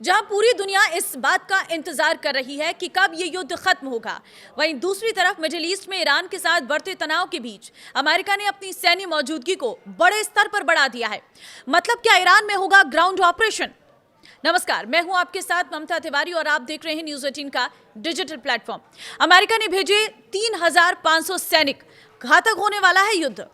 जहां पूरी दुनिया इस बात का इंतजार कर रही है कि कब ये युद्ध खत्म होगा, वहीं दूसरी तरफ मिडिल ईस्ट में ईरान के साथ बढ़ते तनाव के बीच अमेरिका ने अपनी सैन्य मौजूदगी को बड़े स्तर पर बढ़ा दिया है। मतलब क्या ईरान में होगा ग्राउंड ऑपरेशन? नमस्कार, मैं हूं आपके साथ ममता तिवारी और आप देख रहे हैं न्यूज़ 18 का डिजिटल प्लेटफॉर्म। अमेरिका ने भेजे 3,500 सैनिक। घातक होने वाला है युद्ध।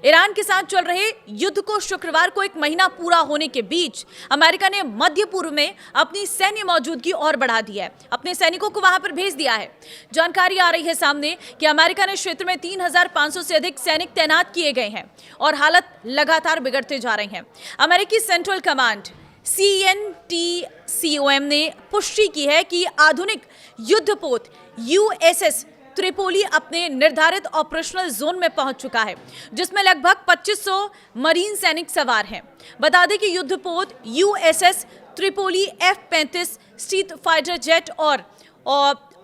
ईरान के साथ चल रहे युद्ध को शुक्रवार को 1 महीना पूरा होने के बीच अमेरिका ने मध्य पूर्व में अपनी सैन्य मौजूदगी और बढ़ा दी है, अपने सैनिकों को वहां पर भेज दिया है। जानकारी आ रही है सामने कि अमेरिका ने क्षेत्र में 3,500 से अधिक सैनिक तैनात किए गए हैं और हालत लगातार बिगड़ते जा रही है। अमेरिकी सेंट्रल कमांड CENTCOM ने पुष्टि की है कि आधुनिक युद्धपोत USS त्रिपोली अपने निर्धारित ऑपरेशनल जोन में पहुंच चुका है, जिसमें लगभग 2500 मरीन सैनिक सवार हैं। बता दें कि युद्धपोत USS Tripoli F-35 street fighter jet और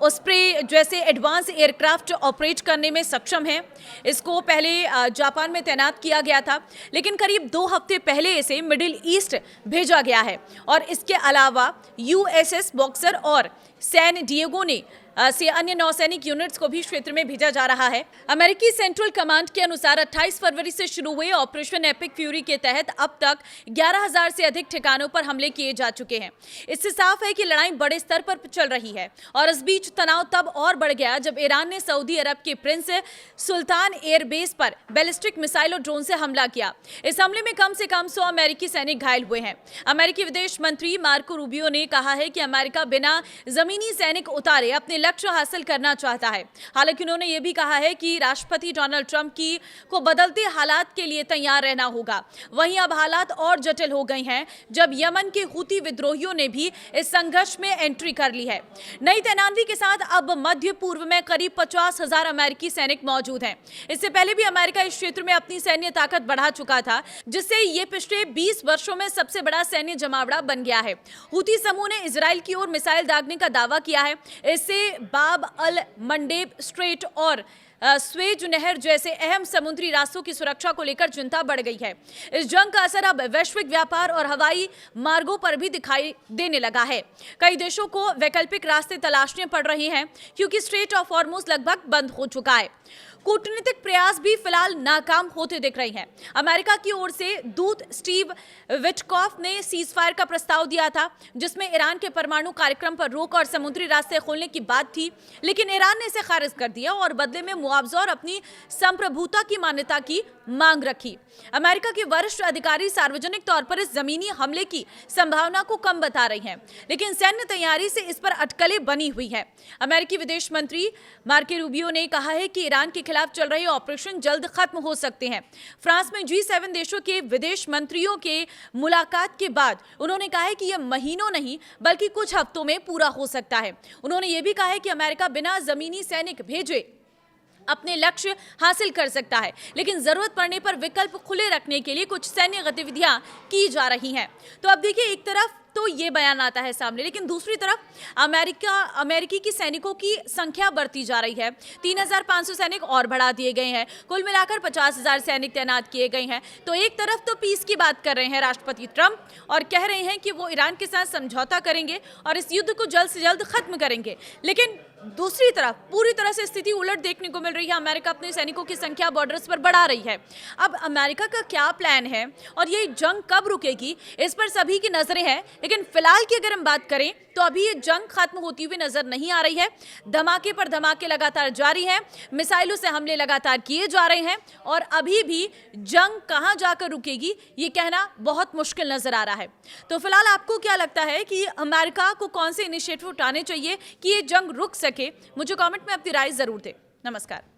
ओस्प्रे जैसे एडवांस एयरक्राफ्ट ऑपरेट करने में सक्षम है। इसको पहले जापान में तैनात किया गया था, लेकिन करीब 2 हफ्ते पहले इसे मिडिल ईस्ट भेजा गया है। और इसके अलावा USS बॉक्सर और सैन डिएगो ने से अन्य नौसैनिक यूनिट्स को भी क्षेत्र में भेजा जा रहा है। अमेरिकी सेंट्रल कमांड के अनुसार 28 फरवरी से शुरू हुए ऑपरेशन एपिक फ्यूरी के तहत अब तक 11,000 से अधिक ठिकानों पर हमले किए जा चुके हैं। इससे साफ है कि लड़ाई बड़े स्तर पर चल रही है। और इस बीच तनाव तब और बढ़ गया जब ईरान ने सऊदी अरब के प्रिंस सुल्तान एयरबेस पर बैलिस्टिक मिसाइल और ड्रोन से हमला किया। इस हमले में कम से कम 100 अमेरिकी सैनिक घायल हुए हैं। अमेरिकी विदेश मंत्री मार्को रूबियो ने कहा है कि अमेरिका बिना जमीनी सैनिक उतारे अपने लक्ष्य हासिल करना चाहता है। हालांकि उन्होंने यह भी कहा है कि राष्ट्रपति डोनाल्ड ट्रंप को बदलते हालात के लिए तैयार रहना होगा। वहीं अब हालात और जटिल हो गए हैं जब यमन के हुती विद्रोहियों ने भी इस संघर्ष में एंट्री कर ली है। नई तैनाती के साथ अब मध्य पूर्व में करीब 50,000 अमेरिकी सैनिक मौजूद हैं। इससे पहले भी अमेरिका इस क्षेत्र में अपनी सैन्य ताकत बढ़ा चुका था, जिससे ये पिछले 20 वर्षों में सबसे बड़ा सैन्य जमावड़ा बन गया है। हुती समूह ने इजराइल की ओर मिसाइल दागने का दावा किया है। इससे बाब अल मंडेब स्ट्रेट और स्वेज नहर जैसे अहम समुद्री रास्तों की सुरक्षा को लेकर चिंता बढ़ गई है। इस जंग का असर अब वैश्विक व्यापार और हवाई मार्गों पर भी दिखाई देने लगा है। कई देशों को वैकल्पिक रास्ते तलाशने पड़ रहे हैं क्योंकि स्ट्रेट ऑफ हॉर्मुज लगभग बंद हो चुका है। कूटनीतिक प्रयास भी फिलहाल नाकाम होते दिख रहे हैं। अमेरिका की ओर से दूत स्टीव विटकॉफ ने सीजफायर का प्रस्ताव दिया था, जिसमें ईरान के परमाणु कार्यक्रम पर रोक और समुद्री रास्ते खोलने की बात थी, लेकिन ईरान ने इसे खारिज कर दिया और बदले में मुआवजा और अपनी संप्रभुता की मान्यता की मांग रखी। अमेरिका के वरिष्ठ अधिकारी सार्वजनिक तौर पर इस जमीनी हमले की संभावना को कम बता रही हैं, लेकिन सैन्य तैयारी से इस पर अटकलें बनी हुई है। अमेरिकी विदेश मंत्री मार्को रूबियो ने कहा है कि ईरान के खिलाफ चल रहे ऑपरेशन जल्द खत्म हो सकते हैं। फ्रांस में G7 देशों के विदेश मंत्रियों के मुलाकात के बाद उन्होंने कहा है कि यह महीनों नहीं बल्कि कुछ हफ्तों में पूरा हो सकता है। उन्होंने यह भी कहा है कि अमेरिका बिना जमीनी सैनिक भेजे अपने लक्ष्य हासिल कर सकता है, लेकिन जरूरत पड़ने पर विकल्प खुले रखने के लिए कुछ सैन्य गतिविधियां की जा रही हैं। तो अब देखिए, एक तरफ तो ये बयान आता है सामने, लेकिन दूसरी तरफ अमेरिकी की सैनिकों की संख्या बढ़ती जा रही है। 3,500 सैनिक और बढ़ा दिए गए हैं। कुल मिलाकर 50,000 सैनिक तैनात किए गए हैं। तो एक तरफ तो पीस की बात कर रहे हैं राष्ट्रपति ट्रंप और कह रहे हैं कि वो ईरान के साथ समझौता करेंगे और इस युद्ध को जल्द से जल्द खत्म करेंगे, लेकिन दूसरी तरफ पूरी तरह से स्थिति उलट देखने को मिल रही है। अमेरिका अपने सैनिकों की संख्या बॉर्डर्स पर बढ़ा रही है। अब अमेरिका का क्या प्लान है और ये जंग कब रुकेगी, इस पर सभी की नजरें हैं, लेकिन फिलहाल की अगर हम बात करें तो अभी ये जंग खत्म होती हुई नजर नहीं आ रही है। धमाके पर धमाके लगातार जारी हैं, मिसाइलों से हमले लगातार किए जा रहे हैं और अभी भी जंग कहां जाकर रुकेगी ये कहना बहुत मुश्किल नजर आ रहा है। तो फिलहाल आपको क्या लगता है कि अमेरिका को कौन से इनिशिएटिव उठाने चाहिए कि ये जंग रुक सके? मुझे कमेंट में अपनी राय जरूर दें। नमस्कार।